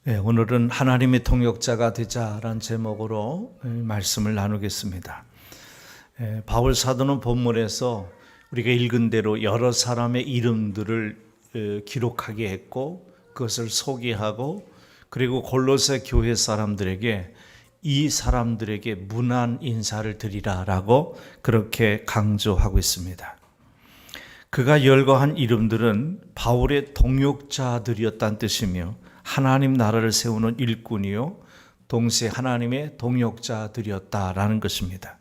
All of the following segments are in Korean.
오늘은 하나님의 동역자가 되자라는 제목으로 말씀을 나누겠습니다. 바울 사도는 본문에서 우리가 읽은 대로 여러 사람의 이름들을 기록하게 했고 그것을 소개하고 그리고 골로새 교회 사람들에게 이 사람들에게 문안 인사를 드리라라고 그렇게 강조하고 있습니다. 그가 열거한 이름들은 바울의 동역자들이었다는 뜻이며 하나님 나라를 세우는 일꾼이요 동시에 하나님의 동역자들이었다라는 것입니다.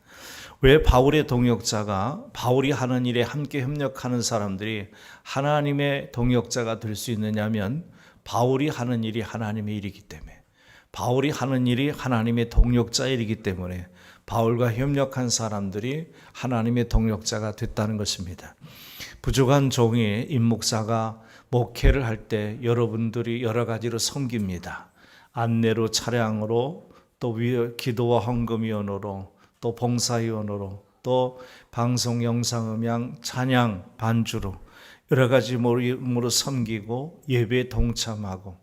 왜 바울의 동역자가 바울이 하는 일에 함께 협력하는 사람들이 하나님의 동역자가 될 수 있느냐면 바울이 하는 일이 하나님의 일이기 때문에 바울이 하는 일이 하나님의 동역자의 일이기 때문에 바울과 협력한 사람들이 하나님의 동역자가 됐다는 것입니다. 부족한 종이 임목사가 목회를 할 때 여러분들이 여러 가지로 섬깁니다. 안내로, 차량으로, 또 기도와 헌금위원으로, 또 봉사위원으로, 또 방송, 영상, 음향, 찬양, 반주로 여러 가지 모임으로 섬기고 예배에 동참하고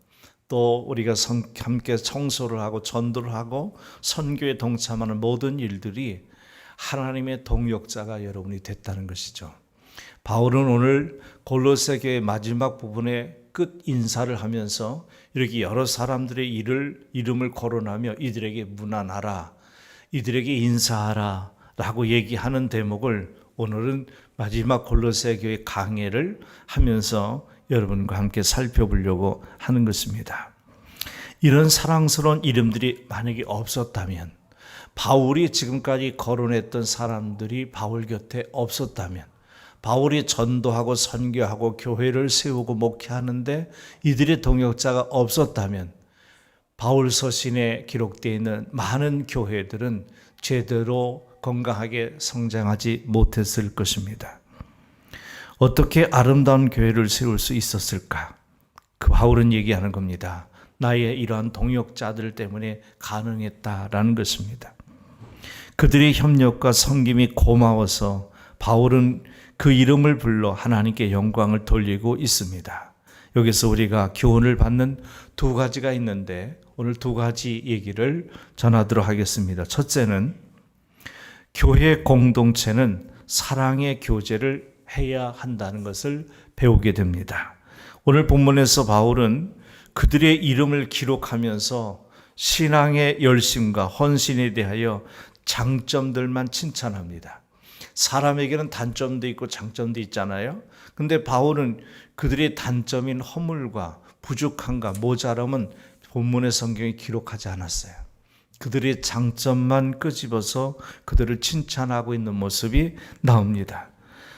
또 우리가 함께 청소를 하고 전도를 하고 선교에 동참하는 모든 일들이 하나님의 동역자가 여러분이 됐다는 것이죠. 바울은 오늘 골로새 교회 마지막 부분에 끝 인사를 하면서 이렇게 여러 사람들의 이름을 거론하며 이들에게 문안하라, 이들에게 인사하라 라고 얘기하는 대목을 오늘은 마지막 골로새 교회 강해를 하면서 여러분과 함께 살펴보려고 하는 것입니다. 이런 사랑스러운 이름들이 만약에 없었다면, 바울이 지금까지 거론했던 사람들이 바울 곁에 없었다면, 바울이 전도하고 선교하고 교회를 세우고 목회하는데 이들의 동역자가 없었다면 바울 서신에 기록되어 있는 많은 교회들은 제대로 건강하게 성장하지 못했을 것입니다. 어떻게 아름다운 교회를 세울 수 있었을까? 그 바울은 얘기하는 겁니다. 나의 이러한 동역자들 때문에 가능했다라는 것입니다. 그들의 협력과 섬김이 고마워서 바울은 그 이름을 불러 하나님께 영광을 돌리고 있습니다. 여기서 우리가 교훈을 받는 두 가지가 있는데 오늘 두 가지 얘기를 전하도록 하겠습니다. 첫째는 교회 공동체는 사랑의 교제를 해야 한다는 것을 배우게 됩니다. 오늘 본문에서 바울은 그들의 이름을 기록하면서 신앙의 열심과 헌신에 대하여 장점들만 칭찬합니다. 사람에게는 단점도 있고 장점도 있잖아요. 근데 바울은 그들의 단점인 허물과 부족함과 모자람은 본문의 성경에 기록하지 않았어요. 그들의 장점만 끄집어서 그들을 칭찬하고 있는 모습이 나옵니다.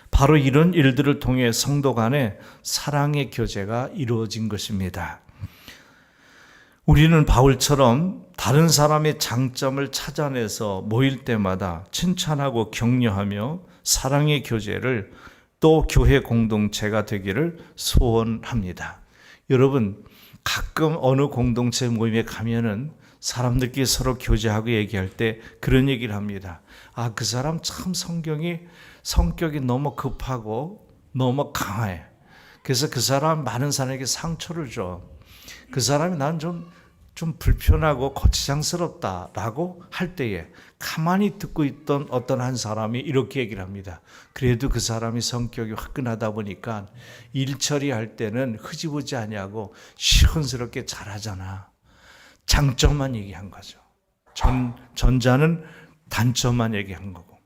바로 이런 일들을 통해 성도 간에 사랑의 교제가 이루어진 것입니다. 우리는 바울처럼 다른 사람의 장점을 찾아내서 모일 때마다 칭찬하고 격려하며 사랑의 교제를 또 교회 공동체가 되기를 소원합니다. 여러분, 가끔 어느 공동체 모임에 가면은 사람들끼리 서로 교제하고 얘기할 때 그런 얘기를 합니다. 아, 그 사람 참 성격이 너무 급하고 너무 강해. 그래서 그 사람 많은 사람에게 상처를 줘. 그 사람이 난 좀 불편하고 거치장스럽다라고 할 때에 가만히 듣고 있던 어떤 한 사람이 이렇게 얘기를 합니다. 그래도 그 사람이 성격이 화끈하다 보니까 일 처리할 때는 흐지부지 아니하고 시원스럽게 잘하잖아. 장점만 얘기한 거죠. 전자는 단점만 얘기한 거고.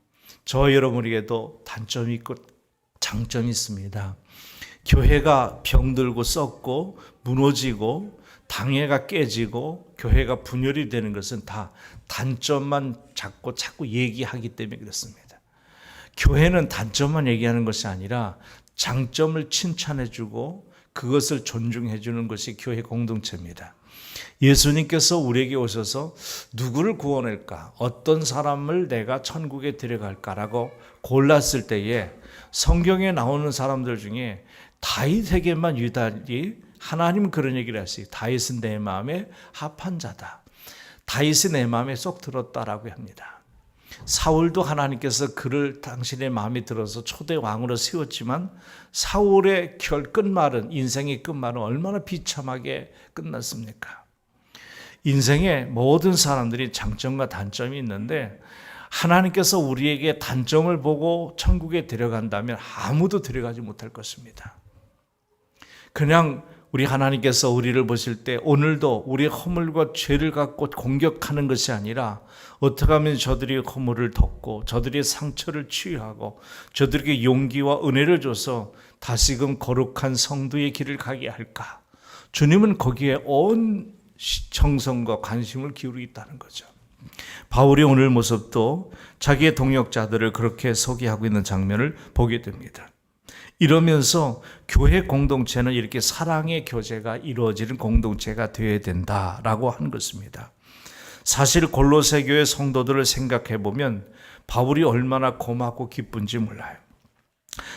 저 여러분에게도 단점이 있고 장점이 있습니다. 교회가 병들고 썩고 무너지고 당회가 깨지고 교회가 분열이 되는 것은 다 단점만 자꾸 얘기하기 때문에 그렇습니다. 교회는 단점만 얘기하는 것이 아니라 장점을 칭찬해주고 그것을 존중해주는 것이 교회 공동체입니다. 예수님께서 우리에게 오셔서 누구를 구원할까? 어떤 사람을 내가 천국에 데려갈까라고 골랐을 때에 성경에 나오는 사람들 중에 다윗에게만 유달리 하나님은 그런 얘기를 했어요. 다윗은 내 마음에 합한 자다. 다윗이 내 마음에 쏙 들었다라고 합니다. 사울도 하나님께서 그를 당신의 마음에 들어서 초대 왕으로 세웠지만 사울의 인생의 끝말은 얼마나 비참하게 끝났습니까? 인생에 모든 사람들이 장점과 단점이 있는데 하나님께서 우리에게 단점을 보고 천국에 데려간다면 아무도 데려가지 못할 것입니다. 그냥 우리 하나님께서 우리를 보실 때 오늘도 우리의 허물과 죄를 갖고 공격하는 것이 아니라 어떻게 하면 저들의 허물을 덮고 저들의 상처를 치유하고 저들에게 용기와 은혜를 줘서 다시금 거룩한 성도의 길을 가게 할까? 주님은 거기에 온 정성과 관심을 기울이겠다는 거죠. 바울의 오늘 모습도 자기의 동역자들을 그렇게 소개하고 있는 장면을 보게 됩니다. 이러면서 교회 공동체는 이렇게 사랑의 교제가 이루어지는 공동체가 되어야 된다라고 한 것입니다. 사실 골로새 교회 성도들을 생각해 보면 바울이 얼마나 고맙고 기쁜지 몰라요.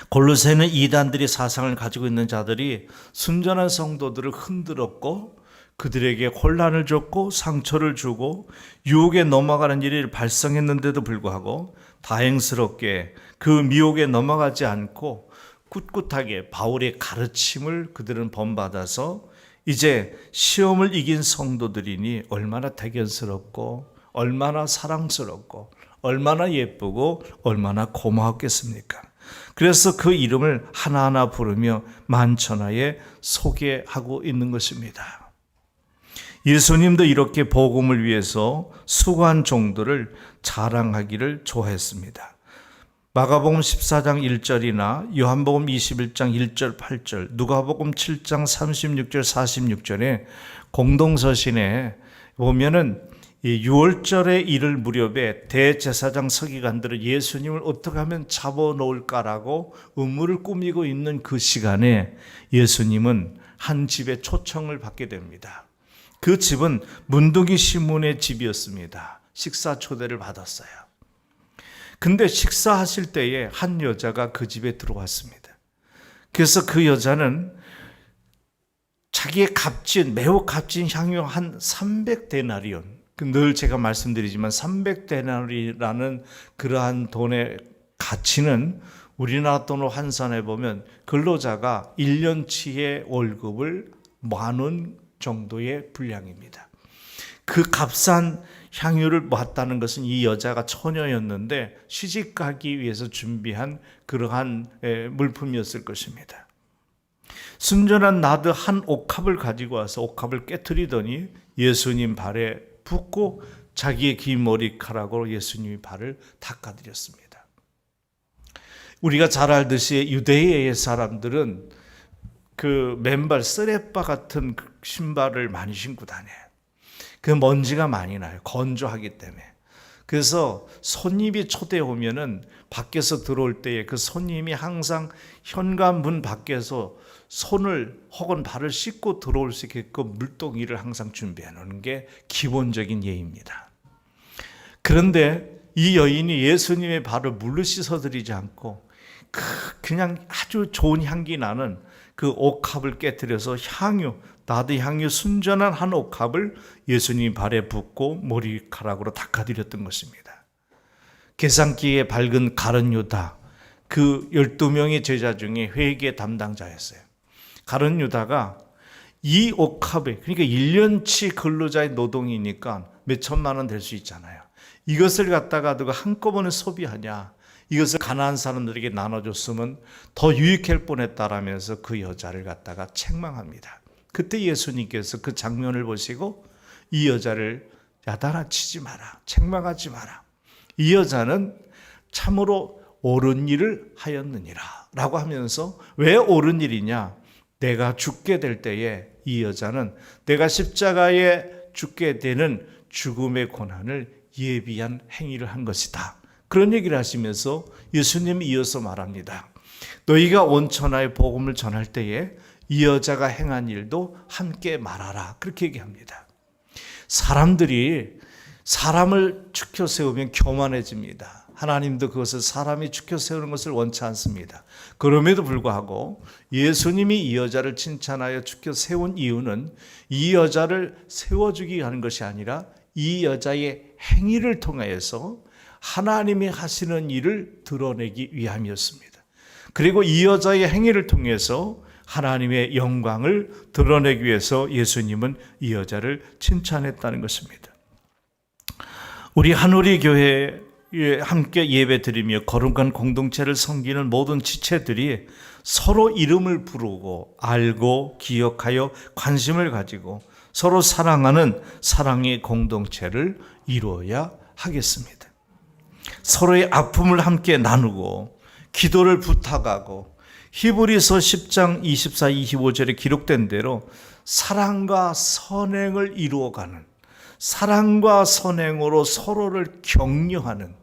골로새는 이단들이 사상을 가지고 있는 자들이 순전한 성도들을 흔들었고 그들에게 혼란을 줬고 상처를 주고 유혹에 넘어가는 일이 발생했는데도 불구하고 다행스럽게 그 미혹에 넘어가지 않고 꿋꿋하게 바울의 가르침을 그들은 본받아서 이제 시험을 이긴 성도들이니 얼마나 대견스럽고 얼마나 사랑스럽고 얼마나 예쁘고 얼마나 고마웠겠습니까? 그래서 그 이름을 하나하나 부르며 만천하에 소개하고 있는 것입니다. 예수님도 이렇게 복음을 위해서 수고한 종들을 자랑하기를 좋아했습니다. 마가복음 14장 1절이나 요한복음 21장 1절 8절, 누가복음 7장 36절 46절에 공동서신에 보면은 이 6월절에 이를 무렵에 대제사장 서기관들은 예수님을 어떻게 하면 잡아놓을까라고 음모를 꾸미고 있는 그 시간에 예수님은 한 집에 초청을 받게 됩니다. 그 집은 문둥이 시몬의 집이었습니다. 식사 초대를 받았어요. 근데 식사하실 때에 한 여자가 그 집에 들어왔습니다. 그래서 그 여자는 자기의 값진, 매우 값진 향유 한 300데나리온, 늘 제가 말씀드리지만 300데나리라는 그러한 돈의 가치는 우리나라 돈으로 환산해 보면 근로자가 1년치의 월급을 10,000원 정도의 분량입니다. 그 값싼 향유를 모았다는 것은 이 여자가 처녀였는데 시집가기 위해서 준비한 그러한 물품이었을 것입니다. 순전한 나드 한 옥합을 가지고 와서 옥합을 깨트리더니 예수님 발에 붓고 자기의 긴 머리카락으로 예수님의 발을 닦아드렸습니다. 우리가 잘 알듯이 유대의 사람들은 그 맨발 쓰레빠 같은 신발을 많이 신고 다녀요. 그 먼지가 많이 나요. 건조하기 때문에. 그래서 손님이 초대해 오면은 밖에서 들어올 때에 그 손님이 항상 현관문 밖에서 손을 혹은 발을 씻고 들어올 수 있게끔 물동이를 항상 준비해 놓는 게 기본적인 예입니다. 그런데 이 여인이 예수님의 발을 물로 씻어드리지 않고 그냥 아주 좋은 향기 나는 그 옥합을 깨뜨려서 향유, 나드 향유 순전한 한 옥합을 예수님 발에 붓고 머리카락으로 닦아드렸던 것입니다. 계산기에 밝은 가룟 유다, 그 12명의 제자 중에 회계 담당자였어요. 가룟 유다가 이 옥합에, 그러니까 1년치 근로자의 노동이니까 몇 천만 원 될 수 있잖아요. 이것을 갖다가 누가 한꺼번에 소비하냐, 이것을 가난한 사람들에게 나눠줬으면 더 유익할 뻔했다라면서 그 여자를 갖다가 책망합니다. 그때 예수님께서 그 장면을 보시고 이 여자를 야단치지 마라, 책망하지 마라. 이 여자는 참으로 옳은 일을 하였느니라 라고 하면서 왜 옳은 일이냐? 내가 죽게 될 때에 이 여자는 내가 십자가에 죽게 되는 죽음의 고난을 예비한 행위를 한 것이다. 그런 얘기를 하시면서 예수님이 이어서 말합니다. 너희가 온 천하의 복음을 전할 때에 이 여자가 행한 일도 함께 말하라. 그렇게 얘기합니다. 사람들이 사람을 추켜 세우면 교만해집니다. 하나님도 그것을 사람이 추켜 세우는 것을 원치 않습니다. 그럼에도 불구하고 예수님이 이 여자를 칭찬하여 추켜 세운 이유는 이 여자를 세워주기 하는 것이 아니라 이 여자의 행위를 통해서 하나님이 하시는 일을 드러내기 위함이었습니다. 그리고 이 여자의 행위를 통해서 하나님의 영광을 드러내기 위해서 예수님은 이 여자를 칭찬했다는 것입니다. 우리 한우리 교회에 함께 예배드리며 거룩한 공동체를 섬기는 모든 지체들이 서로 이름을 부르고 알고 기억하여 관심을 가지고 서로 사랑하는 사랑의 공동체를 이루어야 하겠습니다. 서로의 아픔을 함께 나누고 기도를 부탁하고 히브리서 10장 24, 25절에 기록된 대로 사랑과 선행을 이루어가는, 사랑과 선행으로 서로를 격려하는,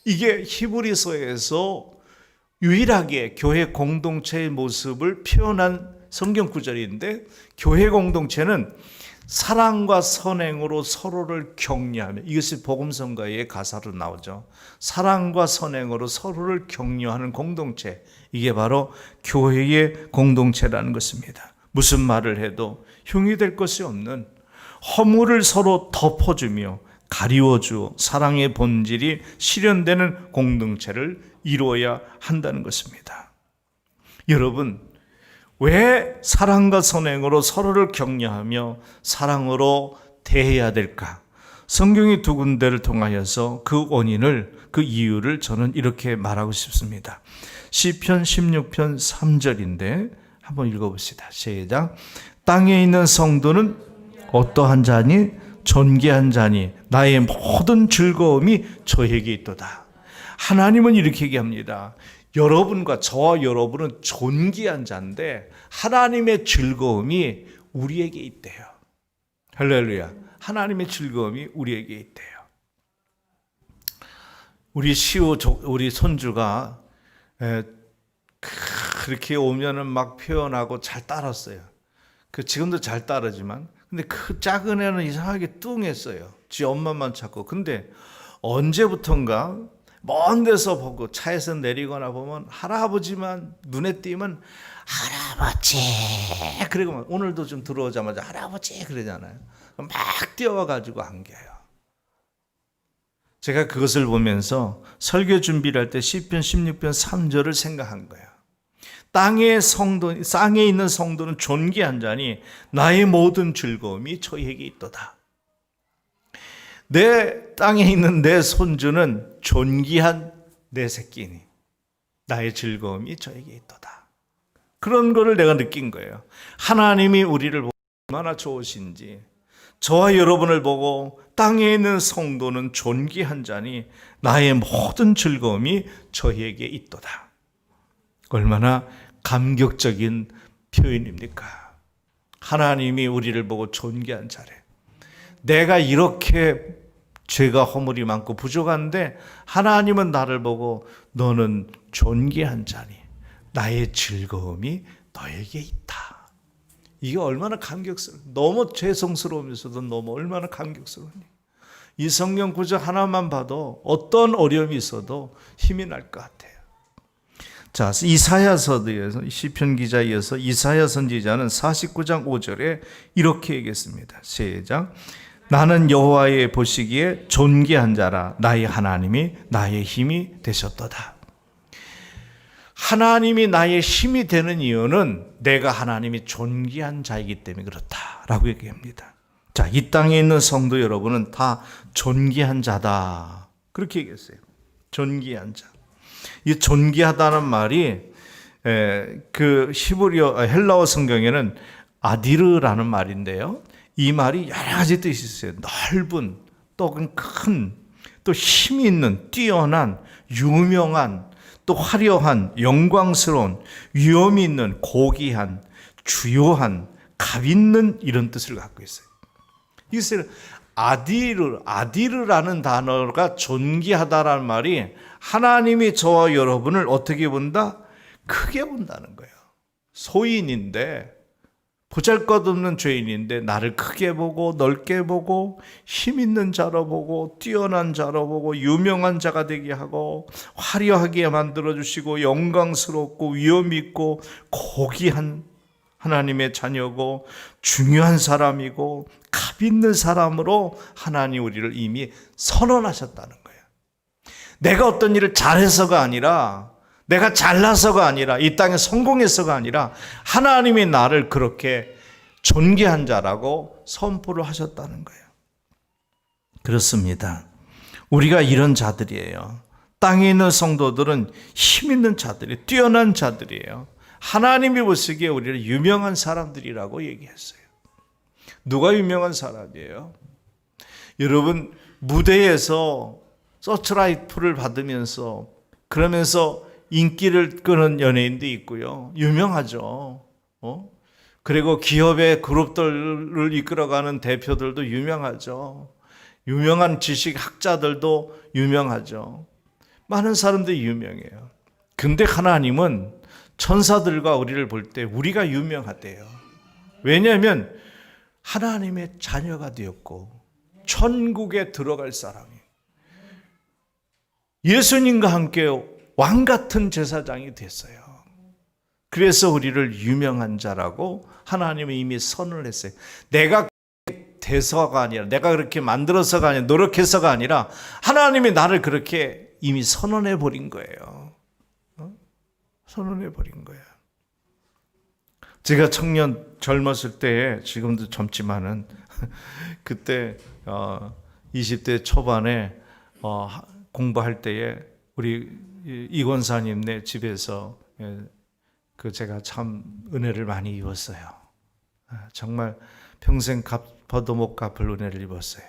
이게 히브리서에서 유일하게 교회 공동체의 모습을 표현한 성경 구절인데, 교회 공동체는 사랑과 선행으로 서로를 격려하며, 이것이 복음성가의 가사로 나오죠. 사랑과 선행으로 서로를 격려하는 공동체, 이게 바로 교회의 공동체라는 것입니다. 무슨 말을 해도 흉이 될 것이 없는, 허물을 서로 덮어주며 가리워주어 사랑의 본질이 실현되는 공동체를 이루어야 한다는 것입니다. 여러분, 왜 사랑과 선행으로 서로를 격려하며 사랑으로 대해야 될까? 성경이 두 군데를 통하여서 그 원인을, 그 이유를 저는 이렇게 말하고 싶습니다. 시편 16편 3절인데 한번 읽어봅시다. 시작. 땅에 있는 성도는 어떠한 자니? 존귀한 자니 나의 모든 즐거움이 저에게 있도다. 하나님은 이렇게 얘기합니다. 여러분과 저와 여러분은 존귀한 자인데 하나님의 즐거움이 우리에게 있대요. 할렐루야. 하나님의 즐거움이 우리에게 있대요. 우리 시우, 우리 손주가 그렇게 오면은 막 표현하고 잘 따랐어요. 지금도 잘 따르지만, 근데 그 작은 애는 이상하게 뚱했어요. 지 엄마만 찾고. 근데 언제부턴가 먼 데서 보고 차에서 내리거나 보면 할아버지만 눈에 띄면 할아버지, 그리고 막 오늘도 좀 들어오자마자 할아버지 그러잖아요. 막 뛰어와가지고 안겨요. 제가 그것을 보면서 설교 준비를 할 때 시편 16편 3절을 생각한 거예요. 땅에 있는 성도는 존귀한 자니 나의 모든 즐거움이 저에게 있도다. 내 땅에 있는 내 손주는 존귀한 내 새끼니 나의 즐거움이 저에게 있도다. 그런 거를 내가 느낀 거예요. 하나님이 우리를 보고 얼마나 좋으신지, 저와 여러분을 보고 땅에 있는 성도는 존귀한 자니 나의 모든 즐거움이 저에게 있도다. 얼마나 감격적인 표현입니까? 하나님이 우리를 보고 존귀한 자래. 내가 이렇게 죄가 허물이 많고 부족한데 하나님은 나를 보고 너는 존귀한 자니 나의 즐거움이 너에게 있다. 이게 얼마나 감격스러워. 너무 죄송스러우면서도 너무 얼마나 감격스러우니. 이 성경 구절 하나만 봐도 어떤 어려움이 있어도 힘이 날 것 같아요. 자, 이사야서에서, 시편 기자에 이어서 이사야 선지자는 49장 5절에 이렇게 얘기했습니다. 시작. 나는 여호와의 보시기에 존귀한 자라. 나의 하나님이 나의 힘이 되셨도다. 하나님이 나의 힘이 되는 이유는 내가 하나님이 존귀한 자이기 때문에 그렇다라고 얘기합니다. 자, 이 땅에 있는 성도 여러분은 다 존귀한 자다. 그렇게 얘기했어요. 존귀한 자. 이 존귀하다는 말이 그 헬라어 성경에는 아디르라는 말인데요. 이 말이 여러 가지 뜻이 있어요. 넓은, 또 큰, 또 힘이 있는, 뛰어난, 유명한, 또 화려한, 영광스러운, 위엄이 있는, 고귀한, 주요한, 값 있는 이런 뜻을 갖고 있어요. 이것을 아디르라는 단어가 존귀하다라는 말이 하나님이 저와 여러분을 어떻게 본다? 크게 본다는 거예요. 소인인데, 보잘것없는 죄인인데 나를 크게 보고 넓게 보고 힘 있는 자로 보고 뛰어난 자로 보고 유명한 자가 되게 하고 화려하게 만들어주시고 영광스럽고 위엄 있고 고귀한 하나님의 자녀고 중요한 사람이고 값 있는 사람으로 하나님 우리를 이미 선언하셨다는 거예요. 내가 어떤 일을 잘해서가 아니라 내가 잘나서가 아니라 이 땅에 성공해서가 아니라 하나님이 나를 그렇게 존귀한 자라고 선포를 하셨다는 거예요. 그렇습니다. 우리가 이런 자들이에요. 땅에 있는 성도들은 힘 있는 자들이, 뛰어난 자들이에요. 하나님이 보시기에 우리를 유명한 사람들이라고 얘기했어요. 누가 유명한 사람이에요? 여러분, 무대에서 서치라이트를 받으면서 그러면서 인기를 끄는 연예인도 있고요. 유명하죠. 그리고 기업의 그룹들을 이끌어가는 대표들도 유명하죠. 유명한 지식학자들도 유명하죠. 많은 사람들이 유명해요. 근데 하나님은 천사들과 우리를 볼 때 우리가 유명하대요. 왜냐하면 하나님의 자녀가 되었고 천국에 들어갈 사람이 예수님과 함께 왕 같은 제사장이 됐어요. 그래서 우리를 유명한 자라고 하나님은 이미 선언을 했어요. 내가 돼서가 아니라, 내가 그렇게 만들어서가 아니라, 노력해서가 아니라 하나님이 나를 그렇게 이미 선언해 버린 거예요. 선언해 버린 거예요. 제가 청년 젊었을 때에, 지금도 젊지만은 그때 20대 초반에 공부할 때에 우리 이 권사님네 집에서 제가 참 은혜를 많이 입었어요. 정말 평생 갚아도 못 갚을 은혜를 입었어요.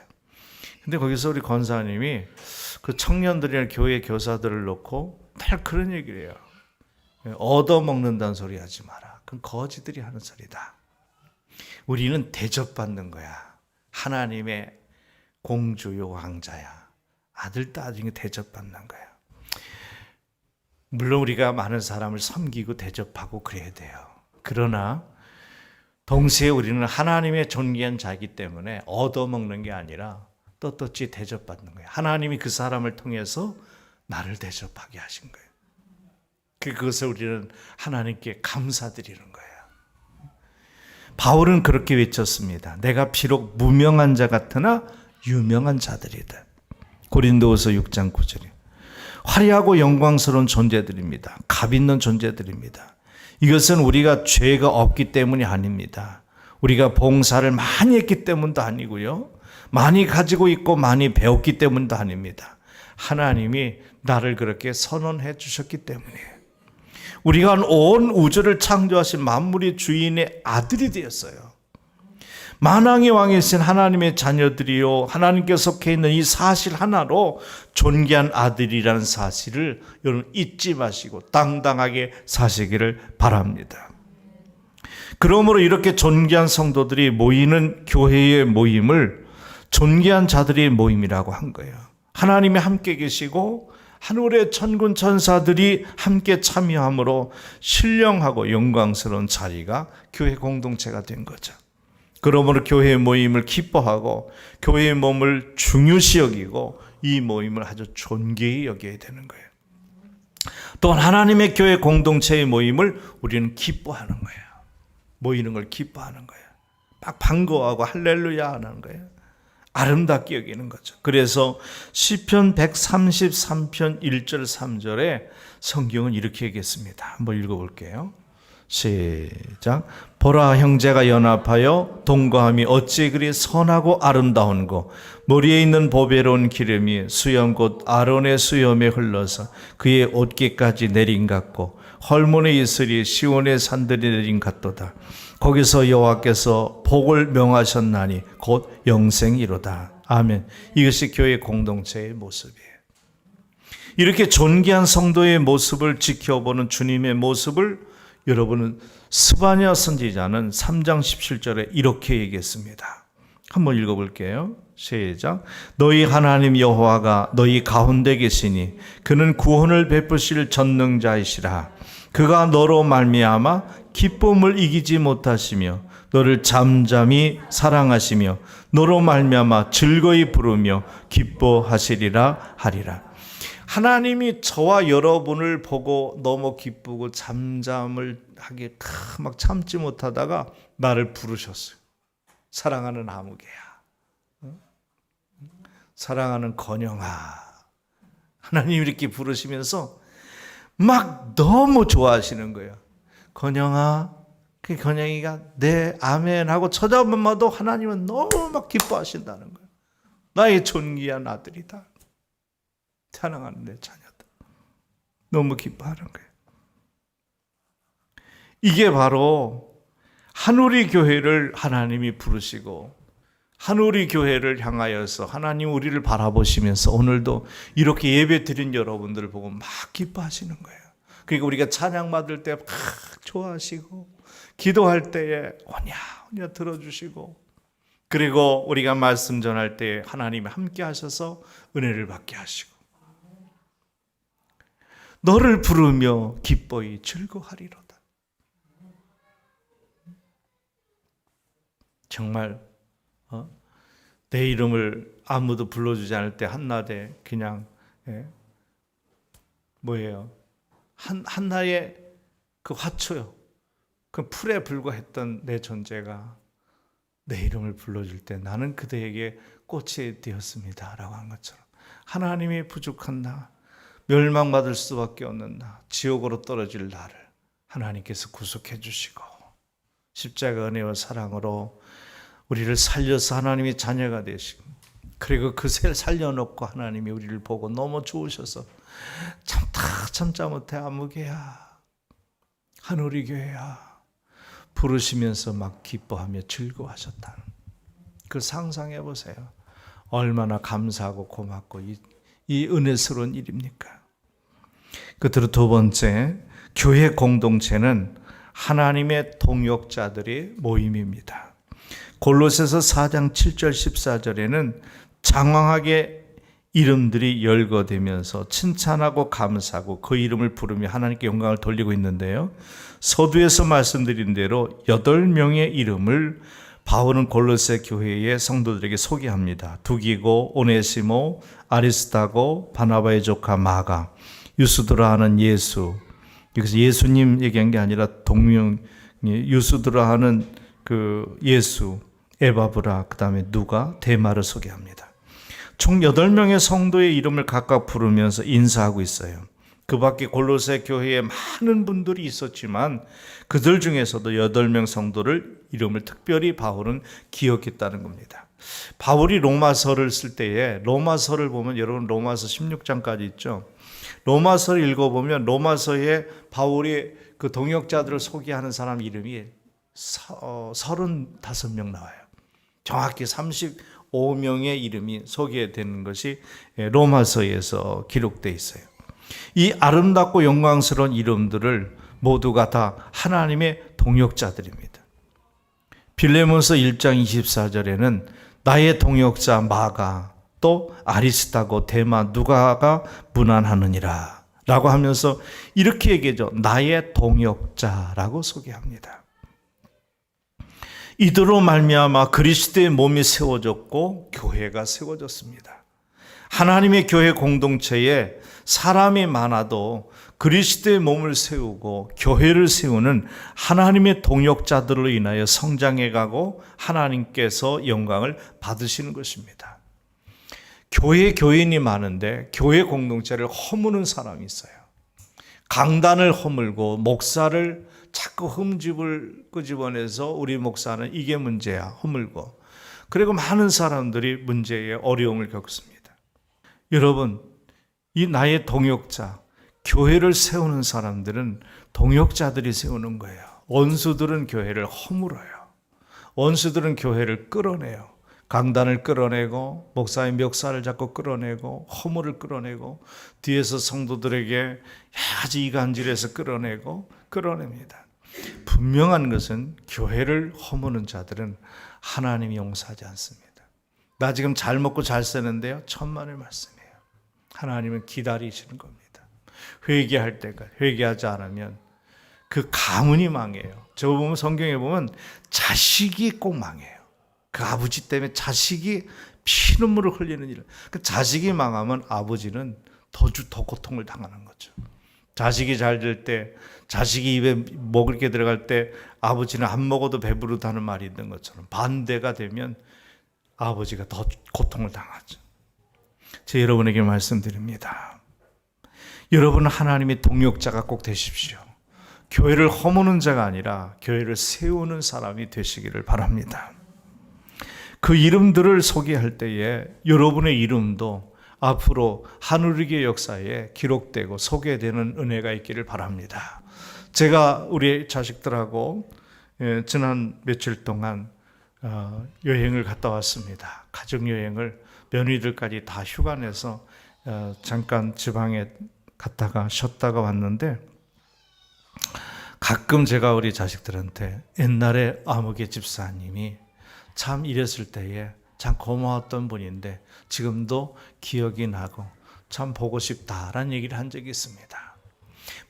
근데 거기서 우리 권사님이 그 청년들이나 교회 교사들을 놓고 늘 그런 얘기를 해요. 얻어먹는다는 소리 하지 마라. 그건 거지들이 하는 소리다. 우리는 대접받는 거야. 하나님의 공주요 왕자야. 아들 딸중에 대접받는 거야. 물론 우리가 많은 사람을 섬기고 대접하고 그래야 돼요. 그러나 동시에 우리는 하나님의 존귀한 자이기 때문에 얻어먹는 게 아니라 떳떳이 대접받는 거예요. 하나님이 그 사람을 통해서 나를 대접하게 하신 거예요. 그것을 우리는 하나님께 감사드리는 거예요. 바울은 그렇게 외쳤습니다. 내가 비록 무명한 자 같으나 유명한 자들이다. 고린도후서 6장 9절에 화려하고 영광스러운 존재들입니다. 값 있는 존재들입니다. 이것은 우리가 죄가 없기 때문이 아닙니다. 우리가 봉사를 많이 했기 때문도 아니고요. 많이 가지고 있고 많이 배웠기 때문도 아닙니다. 하나님이 나를 그렇게 선언해 주셨기 때문이에요. 우리가 온 우주를 창조하신 만물의 주인의 아들이 되었어요. 만왕의 왕이신 하나님의 자녀들이요, 하나님께 속해 있는 이 사실 하나로 존귀한 아들이라는 사실을 여러분 잊지 마시고 당당하게 사시기를 바랍니다. 그러므로 이렇게 존귀한 성도들이 모이는 교회의 모임을 존귀한 자들의 모임이라고 한 거예요. 하나님이 함께 계시고 하늘의 천군 천사들이 함께 참여함으로 신령하고 영광스러운 자리가 교회 공동체가 된 거죠. 그러므로 교회의 모임을 기뻐하고 교회의 몸을 중요시 여기고 이 모임을 아주 존귀히 여겨야 되는 거예요. 또한 하나님의 교회 공동체의 모임을 우리는 기뻐하는 거예요. 모이는 걸 기뻐하는 거예요. 막 반가워하고 할렐루야 하는 거예요. 아름답게 여기는 거죠. 그래서 시편 133편 1절 3절에 성경은 이렇게 얘기했습니다. 한번 읽어볼게요. 시작. 보라, 형제가 연합하여 동거함이 어찌 그리 선하고 아름다운고, 머리에 있는 보배로운 기름이 수염 곧 아론의 수염에 흘러서 그의 옷깃까지 내린 같고, 헐몬의 이슬이 시온의 산들이 내린 같도다. 거기서 여호와께서 복을 명하셨나니 곧 영생이로다. 아멘. 이것이 교회 공동체의 모습이에요. 이렇게 존귀한 성도의 모습을 지켜보는 주님의 모습을 여러분은 스바냐 선지자는 3장 17절에 이렇게 얘기했습니다. 한번 읽어볼게요. 시작. 너희 하나님 여호와가 너희 가운데 계시니 그는 구원을 베푸실 전능자이시라. 그가 너로 말미암아 기쁨을 이기지 못하시며 너를 잠잠히 사랑하시며 너로 말미암아 즐거이 부르며 기뻐하시리라 하리라. 하나님이 저와 여러분을 보고 너무 기쁘고 잠잠을 하게 막 참지 못하다가 나를 부르셨어요. 사랑하는 아무개야, 사랑하는 건영아. 하나님이 이렇게 부르시면서 막 너무 좋아하시는 거예요. 건영아, 그 건영이가 네 아멘 하고 쳐다보면 봐도 하나님은 너무 막 기뻐하신다는 거예요. 나의 존귀한 아들이다. 사랑하는 내 자녀다. 너무 기뻐하는 거예요. 이게 바로 한우리 교회를 하나님이 부르시고 한우리 교회를 향하여서 하나님 우리를 바라보시면서 오늘도 이렇게 예배 드린 여러분들을 보고 막 기뻐하시는 거예요. 그러니까 우리가 찬양 받을 때 막 좋아하시고 기도할 때에 오냐 들어주시고 그리고 우리가 말씀 전할 때 하나님이 함께 하셔서 은혜를 받게 하시고 너를 부르며 기뻐이 즐거워하리로다. 정말 내 이름을 아무도 불러주지 않을 때 한낮에 그냥 뭐예요? 한나의 그 화초요. 그 풀에 불과했던 내 존재가 내 이름을 불러줄 때 나는 그대에게 꽃이 되었습니다 라고 한 것처럼 하나님이 부족한 나, 멸망받을 수밖에 없는 나, 지옥으로 떨어질 나를 하나님께서 구속해 주시고 십자가 은혜와 사랑으로 우리를 살려서 하나님의 자녀가 되시고 그리고 그새 살려놓고 하나님이 우리를 보고 너무 좋으셔서 참다 못해 아무개야 한우리 교회야 부르시면서 막 기뻐하며 즐거워하셨다는 그 상상해 보세요. 얼마나 감사하고 고맙고 이 은혜스러운 일입니까? 끝으로 두 번째, 교회 공동체는 하나님의 동역자들의 모임입니다. 골로새서 4장 7절 14절에는 장황하게 이름들이 열거되면서 칭찬하고 감사하고 그 이름을 부르며 하나님께 영광을 돌리고 있는데요. 서두에서 말씀드린 대로 8명의 이름을 바울은 골로새 교회의 성도들에게 소개합니다. 두기고, 오네시모, 아리스타고, 바나바의 조카 마가, 유스드라 하는 예수. 여기서 예수님 얘기한 게 아니라 동명 유스드라 하는 그 예수, 에바브라, 그 다음에 누가, 데마를 소개합니다. 총 8명의 성도의 이름을 각각 부르면서 인사하고 있어요. 그 밖에 골로새 교회에 많은 분들이 있었지만 그들 중에서도 8명 성도를 이름을 특별히 바울은 기억했다는 겁니다. 바울이 로마서를 쓸 때에 로마서를 보면 여러분 로마서 16장까지 있죠. 로마서를 읽어보면 로마서에 바울이 그 동역자들을 소개하는 사람 이름이 35명 나와요. 정확히 35명의 이름이 소개되는 것이 로마서에서 기록되어 있어요. 이 아름답고 영광스러운 이름들을 모두가 다 하나님의 동역자들입니다. 빌레몬서 1장 24절에는 나의 동역자 마가 또 아리스타고 데마 누가가 문안하느니라 라고 하면서 이렇게 얘기하죠. 나의 동역자라고 소개합니다. 이들로 말미암아 그리스도의 몸이 세워졌고 교회가 세워졌습니다. 하나님의 교회 공동체에 사람이 많아도 그리스도의 몸을 세우고 교회를 세우는 하나님의 동역자들로 인하여 성장해 가고 하나님께서 영광을 받으시는 것입니다. 교인이 많은데 교회 공동체를 허무는 사람이 있어요. 강단을 허물고 목사를 자꾸 흠집을 끄집어내서 우리 목사는 이게 문제야 허물고 그리고 많은 사람들이 문제에 어려움을 겪습니다. 여러분 이 나의 동역자 교회를 세우는 사람들은 동역자들이 세우는 거예요. 원수들은 교회를 허물어요. 원수들은 교회를 끌어내요. 강단을 끌어내고 목사의 멱살을 잡고 끌어내고 허물을 끌어내고 뒤에서 성도들에게 아주 이간질해서 끌어냅니다. 분명한 것은 교회를 허무는 자들은 하나님이 용서하지 않습니다. 나 지금 잘 먹고 잘 사는데요. 천만의 말씀이에요. 하나님은 기다리시는 겁니다. 회개할 때가 회개하지 않으면 그 가문이 망해요. 저 보면 성경에 보면 자식이 꼭 망해요. 그 아버지 때문에 자식이 피눈물을 흘리는 일. 그 자식이 망하면 아버지는 더 고통을 당하는 거죠. 자식이 잘 될 때, 자식이 입에 먹을 게 들어갈 때 아버지는 안 먹어도 배부르다는 말이 있는 것처럼 반대가 되면 아버지가 더 고통을 당하죠. 제 여러분에게 말씀드립니다. 여러분은 하나님의 동역자가 꼭 되십시오. 교회를 허무는 자가 아니라 교회를 세우는 사람이 되시기를 바랍니다. 그 이름들을 소개할 때에 여러분의 이름도 앞으로 하늘의 역사에 기록되고 소개되는 은혜가 있기를 바랍니다. 제가 우리 자식들하고 지난 며칠 동안 여행을 갔다 왔습니다. 가족여행을 며느리들까지 다 휴가 내서 잠깐 지방에 갔다가 쉬었다가 왔는데, 가끔 제가 우리 자식들한테 옛날에 아무개 집사님이 참 이랬을 때에 참 고마웠던 분인데 지금도 기억이 나고 참 보고 싶다라는 얘기를 한 적이 있습니다.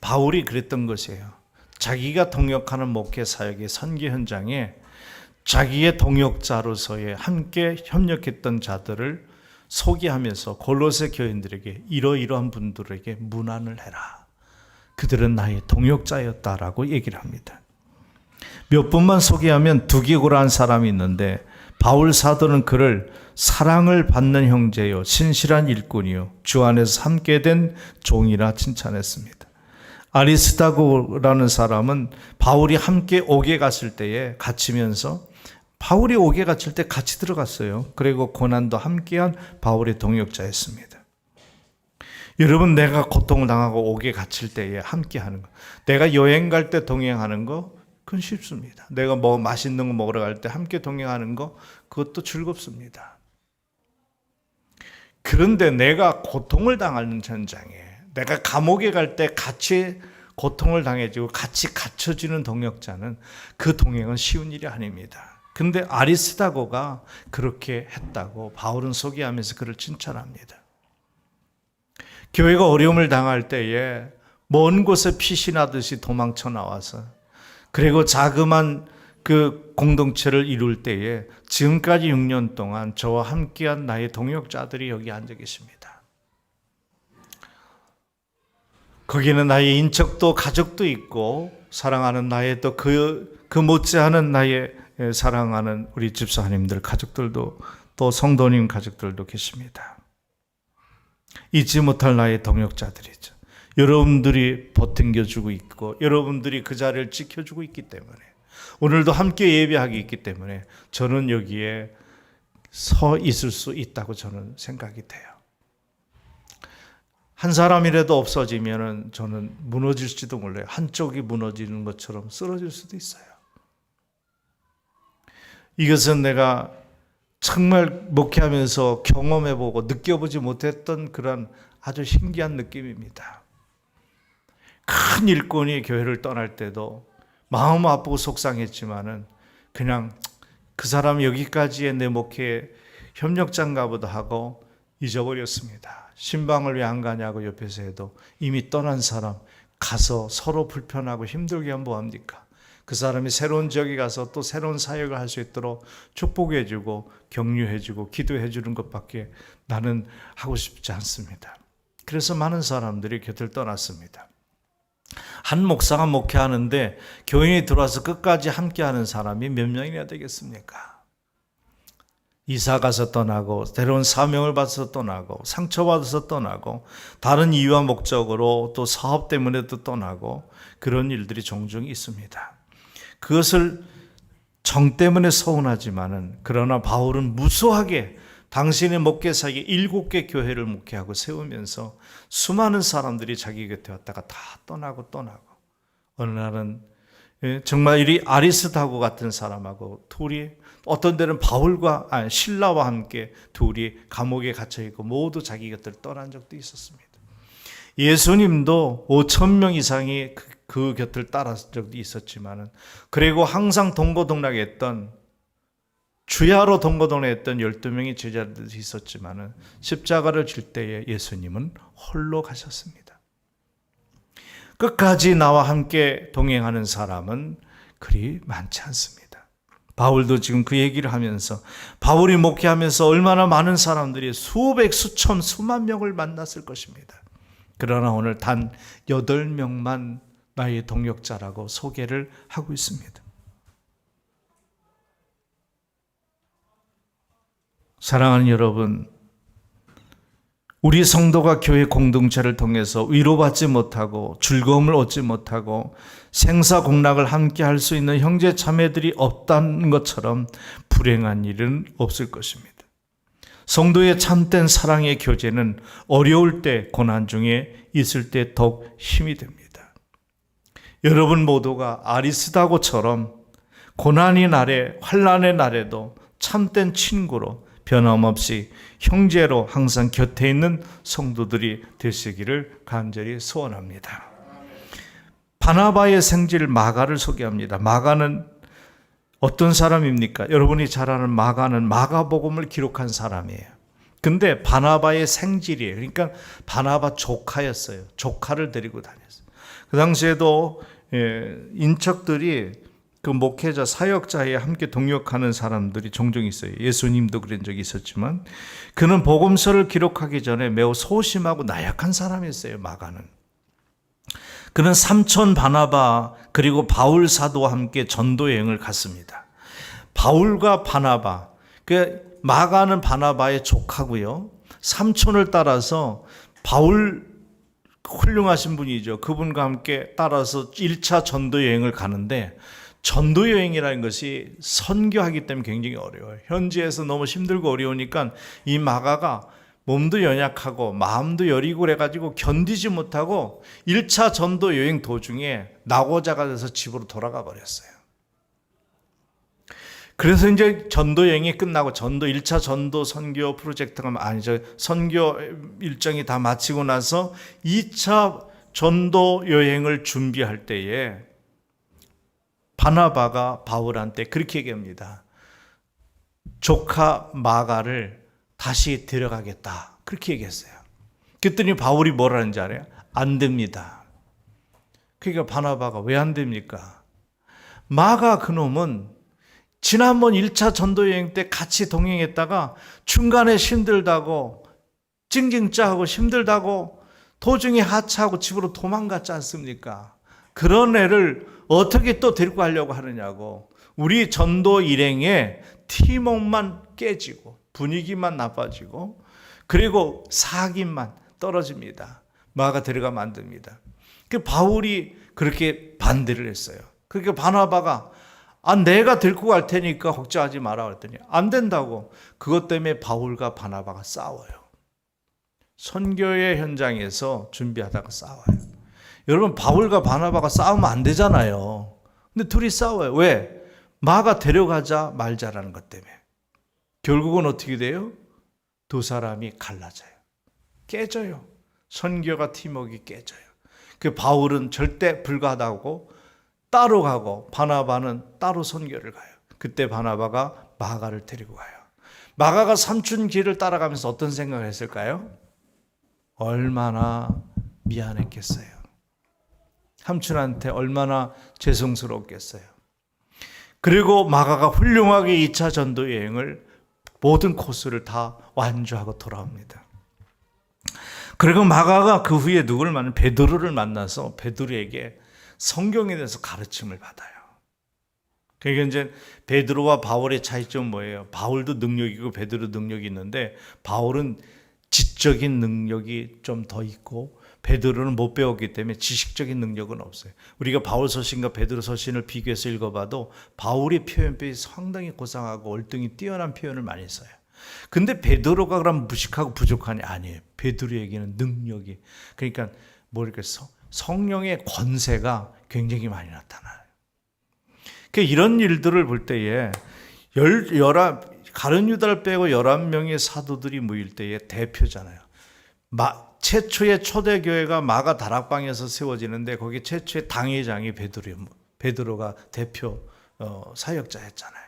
바울이 그랬던 것이에요. 자기가 동역하는 목회 사역의 선교 현장에 자기의 동역자로서의 함께 협력했던 자들을 소개하면서 골로새 교인들에게 이러이러한 분들에게 문안을 해라. 그들은 나의 동역자였다라고 얘기를 합니다. 몇 분만 소개하면 두기고라한 사람이 있는데 바울 사도는 그를 사랑을 받는 형제요 신실한 일꾼이요 주 안에서 함께 된 종이라 칭찬했습니다. 아리스다고라는 사람은 바울이 함께 옥에 갔을 때에 갇히면서 바울이 옥에 갇힐 때 같이 들어갔어요. 그리고 고난도 함께한 바울의 동역자였습니다. 여러분, 내가 고통을 당하고 옥에 갇힐 때에 함께하는 거, 내가 여행 갈 때 동행하는 거, 그건 쉽습니다. 내가 뭐 맛있는 거 먹으러 갈 때 함께 동행하는 거, 그것도 즐겁습니다. 그런데 내가 고통을 당하는 현장에, 내가 감옥에 갈 때 같이 고통을 당해지고 같이 갇혀지는 동역자는 그 동행은 쉬운 일이 아닙니다. 근데 아리스다고가 그렇게 했다고 바울은 소개하면서 그를 칭찬합니다. 교회가 어려움을 당할 때에 먼 곳에 피신하듯이 도망쳐 나와서, 그리고 자그만 그 공동체를 이룰 때에 지금까지 6년 동안 저와 함께한 나의 동역자들이 여기 앉아 계십니다. 거기는 나의 인척도 가족도 있고 사랑하는 나의 또 그 못지않은 나의 사랑하는 우리 집사님들 가족들도, 또 성도님 가족들도 계십니다. 잊지 못할 나의 동역자들이죠. 여러분들이 버팅겨주고 있고 여러분들이 그 자리를 지켜주고 있기 때문에, 오늘도 함께 예배하기 있기 때문에 저는 여기에 서 있을 수 있다고 저는 생각이 돼요. 한 사람이라도 없어지면 저는 무너질지도 몰라요. 한쪽이 무너지는 것처럼 쓰러질 수도 있어요. 이것은 내가 정말 목회하면서 경험해보고 느껴보지 못했던 그런 아주 신기한 느낌입니다. 큰 일꾼이 교회를 떠날 때도 마음 아프고 속상했지만은 그냥 그 사람 여기까지의 내 목회 협력자인가 보다 하고 잊어버렸습니다. 신방을 왜 안 가냐고 옆에서 해도 이미 떠난 사람 가서 서로 불편하고 힘들게 하면 뭐합니까? 그 사람이 새로운 지역에 가서 또 새로운 사역을 할 수 있도록 축복해주고 격려해주고 기도해주는 것밖에 나는 하고 싶지 않습니다. 그래서 많은 사람들이 곁을 떠났습니다. 한 목사가 목회하는데 교인이 들어와서 끝까지 함께하는 사람이 몇 명이나 되겠습니까? 이사 가서 떠나고, 새로운 사명을 받아서 떠나고, 상처받아서 떠나고, 다른 이유와 목적으로 또 사업 때문에도 떠나고, 그런 일들이 종종 있습니다. 그것을 정 때문에 서운하지만은, 그러나 바울은 무수하게 당신의 목회사에 7개 교회를 목회하고 세우면서 수많은 사람들이 자기 곁에 왔다가 다 떠나고 어느 날은 정말 이 아리스다고 같은 사람하고 둘이, 어떤 데는 신라와 함께 둘이 감옥에 갇혀 있고 모두 자기 곁을 떠난 적도 있었습니다. 예수님도 5,000명 이상이 그 곁을 따랐을 적도 있었지만은, 그리고 항상 동고동락했던, 주야로 동고동락했던 12명의 제자들이 있었지만은 십자가를 질 때에 예수님은 홀로 가셨습니다. 끝까지 나와 함께 동행하는 사람은 그리 많지 않습니다. 바울도 지금 그 얘기를 하면서, 바울이 목회하면서 얼마나 많은 사람들이 수백, 수천, 수만 명을 만났을 것입니다. 그러나 오늘 단 8명만 나의 동역자라고 소개를 하고 있습니다. 사랑하는 여러분, 우리 성도가 교회 공동체를 통해서 위로받지 못하고 즐거움을 얻지 못하고 생사공락을 함께 할 수 있는 형제 자매들이 없다는 것처럼 불행한 일은 없을 것입니다. 성도의 참된 사랑의 교제는 어려울 때, 고난 중에 있을 때 더욱 힘이 됩니다. 여러분 모두가 아리스다고처럼 고난의 날에, 환난의 날에도 참된 친구로 변함없이 형제로 항상 곁에 있는 성도들이 되시기를 간절히 소원합니다. 바나바의 생질 마가를 소개합니다. 마가는 어떤 사람입니까? 여러분이 잘 아는 마가는 마가복음을 기록한 사람이에요. 근데 바나바의 생질이에요. 그러니까 바나바 조카였어요. 조카를 데리고 다녔어요. 그 당시에도 인척들이 그 목회자, 사역자에 함께 동역하는 사람들이 종종 있어요. 예수님도 그런 적이 있었지만 그는 복음서를 기록하기 전에 매우 소심하고 나약한 사람이었어요. 마가는. 그는 삼촌 바나바 그리고 바울 사도와 함께 전도 여행을 갔습니다. 바울과 바나바, 그 마가는 바나바의 조카고요. 삼촌을 따라서 바울 훌륭하신 분이죠. 그분과 함께 따라서 1차 전도 여행을 가는데 전도 여행이라는 것이 선교하기 때문에 굉장히 어려워요. 현지에서 너무 힘들고 어려우니까 이 마가가 몸도 연약하고 마음도 여리고 그래가지고 견디지 못하고 1차 전도 여행 도중에 낙오자가 돼서 집으로 돌아가 버렸어요. 그래서 이제 전도 여행이 끝나고 1차 전도 선교 프로젝트가 선교 일정이 다 마치고 나서 2차 전도 여행을 준비할 때에 바나바가 바울한테 그렇게 얘기합니다. 조카 마가를 다시 데려가겠다. 그렇게 얘기했어요. 그랬더니 바울이 뭐라는지 알아요? 안 됩니다. 그러니까 바나바가 왜 안 됩니까? 마가 그놈은 지난번 1차 전도여행 때 같이 동행했다가 중간에 힘들다고 찡찡짜하고 힘들다고 도중에 하차하고 집으로 도망갔지 않습니까? 그런 애를 어떻게 또 데리고 가려고 하느냐고. 우리 전도 일행의 팀워크만 깨지고 분위기만 나빠지고 그리고 사귐만 떨어집니다. 마가 데려가면 안 됩니다. 그 바울이 그렇게 반대를 했어요. 그러니까 바나바가 내가 데리고 갈 테니까 걱정하지 마라 그랬더니 안 된다고. 그것 때문에 바울과 바나바가 싸워요. 선교의 현장에서 준비하다가 싸워요. 여러분 바울과 바나바가 싸우면 안 되잖아요. 근데 둘이 싸워요. 왜? 마가 데려가자 말자라는 것 때문에. 결국은 어떻게 돼요? 두 사람이 갈라져요. 깨져요. 선교가 팀워크가 깨져요. 그 바울은 절대 불가하다고 따로 가고 바나바는 따로 선교를 가요. 그때 바나바가 마가를 데리고 가요. 마가가 삼촌 길을 따라가면서 어떤 생각을 했을까요? 얼마나 미안했겠어요. 삼촌한테 얼마나 죄송스러웠겠어요. 그리고 마가가 훌륭하게 2차 전도 여행을 모든 코스를 다 완주하고 돌아옵니다. 그리고 마가가 그 후에 누구를 만나면 베드로를 만나서 베드로에게 성경에 대해서 가르침을 받아요. 그러니까 이제 베드로와 바울의 차이점은 뭐예요? 바울도 능력이고 베드로 능력이 있는데 바울은 지적인 능력이 좀 더 있고 베드로는 못 배웠기 때문에 지식적인 능력은 없어요. 우리가 바울 서신과 베드로 서신을 비교해서 읽어봐도 바울의 표현법이 상당히 고상하고 월등히 뛰어난 표현을 많이 써요. 근데 베드로가 그럼 무식하고 부족하냐? 아니에요. 베드로에게는 능력이, 그러니까 뭐랄까 성령의 권세가 굉장히 많이 나타나요. 그러니까 이런 일들을 볼 때에 가룟 유다를 빼고 11명의 사도들이 모일 때의 대표잖아요. 최초의 초대교회가 마가 다락방에서 세워지는데 거기 최초의 당회장이 베드로가 대표 사역자였잖아요.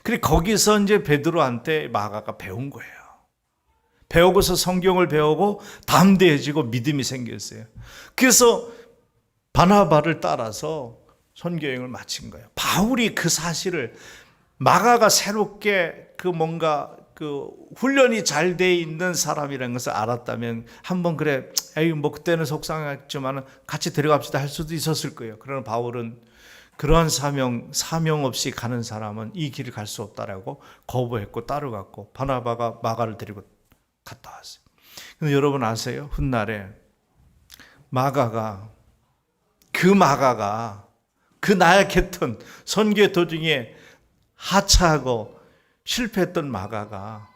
그리고 거기서 이제 베드로한테 마가가 배운 거예요. 배우고서 성경을 배우고 담대해지고 믿음이 생겼어요. 그래서 바나바를 따라서 선교여행을 마친 거예요. 바울이 그 사실을 마가가 새롭게 훈련이 잘 돼 있는 사람이라는 것을 알았다면 한번 그때는 속상했지만 같이 데려갑시다 할 수도 있었을 거예요. 그러나 바울은 그러한 사명 없이 가는 사람은 이 길을 갈 수 없다라고 거부했고 따라갔고 바나바가 마가를 데리고 갔다 왔어요. 근데 여러분 아세요? 훗날에 그 나약했던 선교의 도중에 하차하고 실패했던 마가가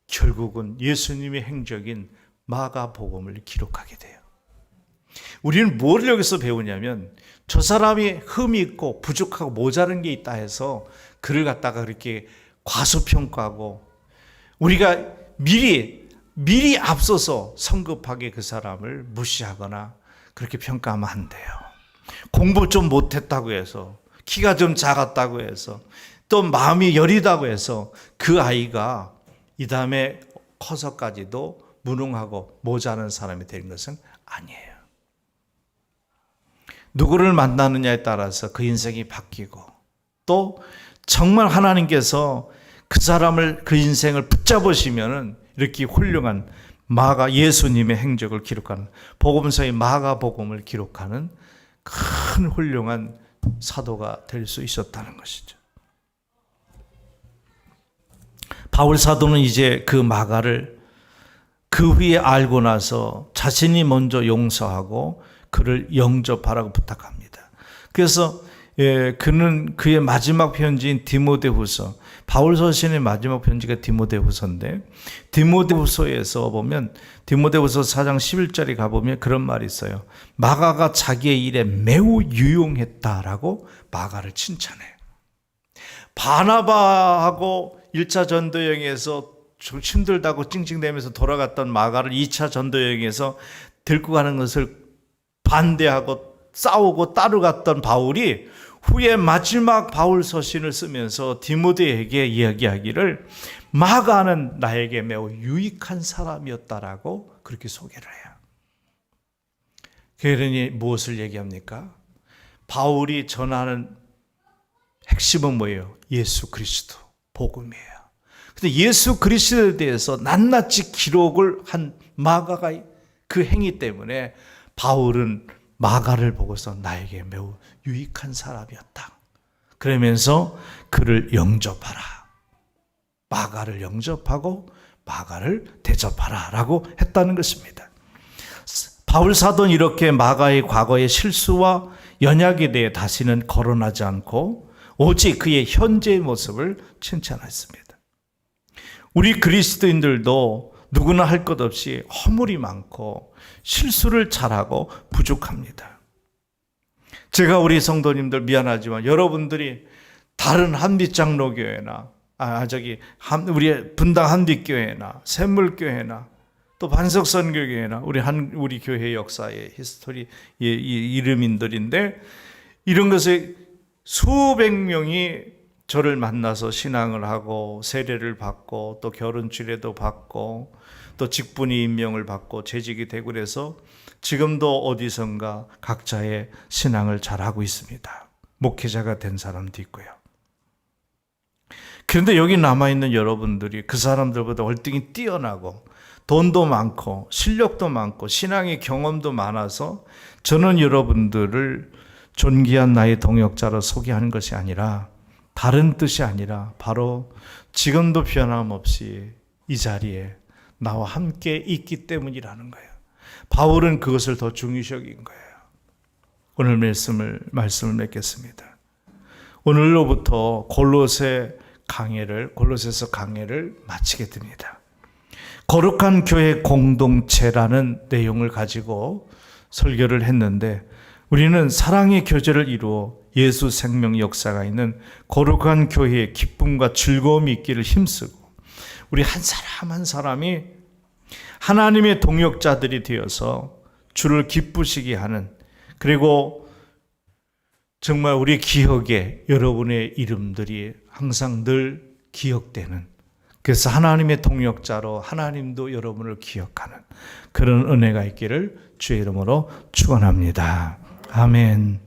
결국은 예수님의 행적인 마가복음을 기록하게 돼요. 우리는 뭘 여기서 배우냐면 저 사람이 흠이 있고 부족하고 모자란 게 있다 해서 그를 갖다가 그렇게 과소평가하고 우리가 미리 앞서서 성급하게 그 사람을 무시하거나 그렇게 평가하면 안 돼요. 공부 좀 못했다고 해서, 키가 좀 작았다고 해서, 또 마음이 여리다고 해서 그 아이가 이 다음에 커서까지도 무능하고 모자란 사람이 되는 것은 아니에요. 누구를 만나느냐에 따라서 그 인생이 바뀌고, 또 정말 하나님께서 그 인생을 붙잡으시면은 이렇게 훌륭한 예수님의 행적을 기록하는, 복음서의 마가복음을 기록하는 큰 훌륭한 사도가 될 수 있었다는 것이죠. 바울 사도는 이제 그 마가를 그 후에 알고 나서 자신이 먼저 용서하고 그를 영접하라고 부탁합니다. 그래서 그는 그의 마지막 편지인 디모데후서, 바울 서신의 마지막 편지가 디모데후서인데, 디모데후서에서 보면 디모데후서 4장 11절에 가보면 그런 말이 있어요. 마가가 자기의 일에 매우 유용했다라고 마가를 칭찬해요. 바나바하고 1차 전도여행에서 좀 힘들다고 찡찡대면서 돌아갔던 마가를 2차 전도여행에서 들고 가는 것을 반대하고 싸우고 따라갔던 바울이 후에 마지막 바울 서신을 쓰면서 디모데에게 이야기하기를 마가는 나에게 매우 유익한 사람이었다라고 그렇게 소개를 해요. 그러니 무엇을 얘기합니까? 바울이 전하는 핵심은 뭐예요? 예수 그리스도 복음이에요. 근데 예수 그리스도에 대해서 낱낱이 기록을 한 마가가 그 행위 때문에 바울은 마가를 보고서 나에게 매우 유익한 사람이었다. 그러면서 그를 영접하라. 마가를 영접하고 마가를 대접하라 라고 했다는 것입니다. 바울 사도는 이렇게 마가의 과거의 실수와 연약에 대해 다시는 거론하지 않고 오직 그의 현재의 모습을 칭찬했습니다. 우리 그리스도인들도 누구나 할 것 없이 허물이 많고 실수를 잘하고 부족합니다. 제가 우리 성도님들 미안하지만 여러분들이 다른 한빛장로교회나 우리 분당 한빛교회나 샘물교회나 또 반석선교교회나 우리 교회 역사의 히스토리 이름인들인데, 이런 것에 수백 명이 저를 만나서 신앙을 하고 세례를 받고 또 결혼 주례도 받고 또 직분이 임명을 받고 재직이 되고 그래서 지금도 어디선가 각자의 신앙을 잘하고 있습니다. 목회자가 된 사람도 있고요. 그런데 여기 남아있는 여러분들이 그 사람들보다 월등히 뛰어나고 돈도 많고 실력도 많고 신앙의 경험도 많아서 저는 여러분들을 존귀한 나의 동역자로 소개하는 것이 아니라, 다른 뜻이 아니라 바로 지금도 변함없이 이 자리에 나와 함께 있기 때문이라는 거예요. 바울은 그것을 더 중요시 여긴 거예요. 오늘 말씀을 맺겠습니다. 오늘로부터 골로새서 강해를 마치게 됩니다. 거룩한 교회 공동체라는 내용을 가지고 설교를 했는데, 우리는 사랑의 교제를 이루어 예수 생명 역사가 있는 거룩한 교회의 기쁨과 즐거움이 있기를 힘쓰고, 우리 한 사람 한 사람이 하나님의 동역자들이 되어서 주를 기쁘시게 하는, 그리고 정말 우리 기억에 여러분의 이름들이 항상 늘 기억되는, 그래서 하나님의 동역자로 하나님도 여러분을 기억하는 그런 은혜가 있기를 주의 이름으로 축원합니다. 아멘.